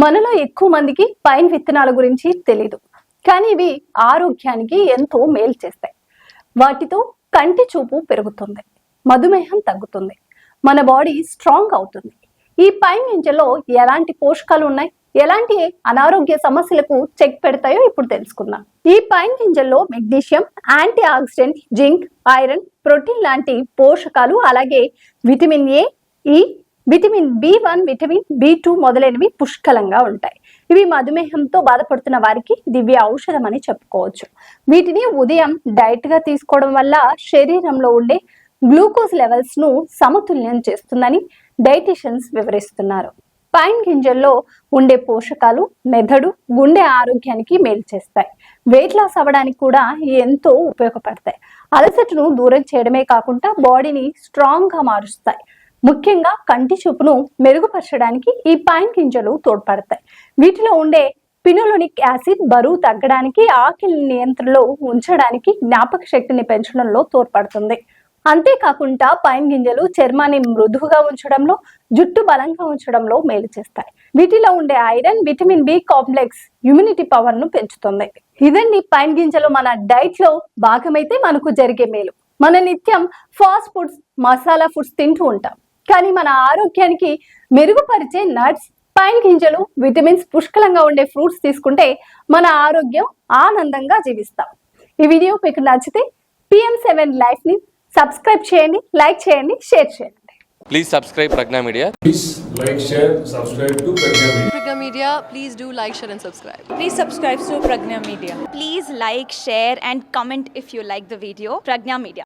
మనలో ఎక్కువ మందికి పైన్ విత్తనాల గురించి తెలీదు, కానీ ఇవి ఆరోగ్యానికి ఎంతో మేలు చేస్తాయి. వాటితో కంటి చూపు పెరుగుతుంది, మధుమేహం తగ్గుతుంది, మన బాడీ స్ట్రాంగ్ అవుతుంది. ఈ పైన్ గింజల్లో ఎలాంటి పోషకాలు ఉన్నాయి, ఎలాంటి అనారోగ్య సమస్యలకు చెక్ పెడతాయో ఇప్పుడు తెలుసుకుందాం. ఈ పైన్ గింజల్లో magnesium, anti oxidant, zinc, iron, protein లాంటి పోషకాలు, అలాగే విటమిన్ ఏ, ఈ, విటమిన్ బి1, విటమిన్ బి2 మొదలైనవి పుష్కలంగా ఉంటాయి. ఇవి మధుమేహంతో బాధపడుతున్న వారికి దివ్య ఔషధం అని చెప్పుకోవచ్చు. వీటిని ఉదయం డైట్ గా తీసుకోవడం వల్ల శరీరంలో ఉండే గ్లూకోజ్ లెవెల్స్ ను సమతుల్యం చేస్తుందని డైటీషియన్స్ వివరిస్తున్నారు. పైన్ గింజల్లో ఉండే పోషకాలు మెదడు, గుండె ఆరోగ్యానికి మేలు చేస్తాయి. వెయిట్ లాస్ అవ్వడానికి కూడా ఎంతో ఉపయోగపడతాయి. అలసటను దూరం చేయడమే కాకుండా బాడీని స్ట్రాంగ్ గా మారుస్తాయి. ముఖ్యంగా కంటి చూపును మెరుగుపరచడానికి ఈ పైన్ గింజలు తోడ్పడతాయి. వీటిలో ఉండే పినోలోనిక్ యాసిడ్ బరువు తగ్గడానికి, ఆకలి నియంత్రణలో ఉంచడానికి, జ్ఞాపక శక్తిని పెంచడంలో తోడ్పడుతుంది. అంతేకాకుండా పైన్ గింజలు చర్మాన్ని మృదువుగా ఉంచడంలో, జుట్టు బలంగా ఉంచడంలో మేలు చేస్తాయి. వీటిలో ఉండే iron, vitamin B complex immunity power ను పెంచుతుంది. ఇవన్నీ పైన్ గింజలు మన డైట్ లో భాగమైతే మనకు జరిగే మేలు. మన నిత్యం ఫాస్ట్ ఫుడ్స్, మసాలా ఫుడ్స్ తింటూ ఉంటాం, కానీ మన ఆరోగ్యానికి మెరుగుపరిచే నట్స్, పైన్ గింజలు, విటమిన్స్ పుష్కలంగా ఉండే ఫ్రూట్స్ తీసుకుంటే మన ఆరోగ్యం ఆనందంగా జీవిస్తాం. ఈ వీడియో మీకు నచ్చితే PM7 లైఫ్ ని సబ్స్క్రైబ్ చేయండి, లైక్ చేయండి, షేర్ చేయండి. Please subscribe Pragna Media. Please like, share, subscribe to Pragna Media. Pragna Media, please do like, share and subscribe. Please subscribe to Pragna Media. Please like, share and comment if you like the video. Pragna Media.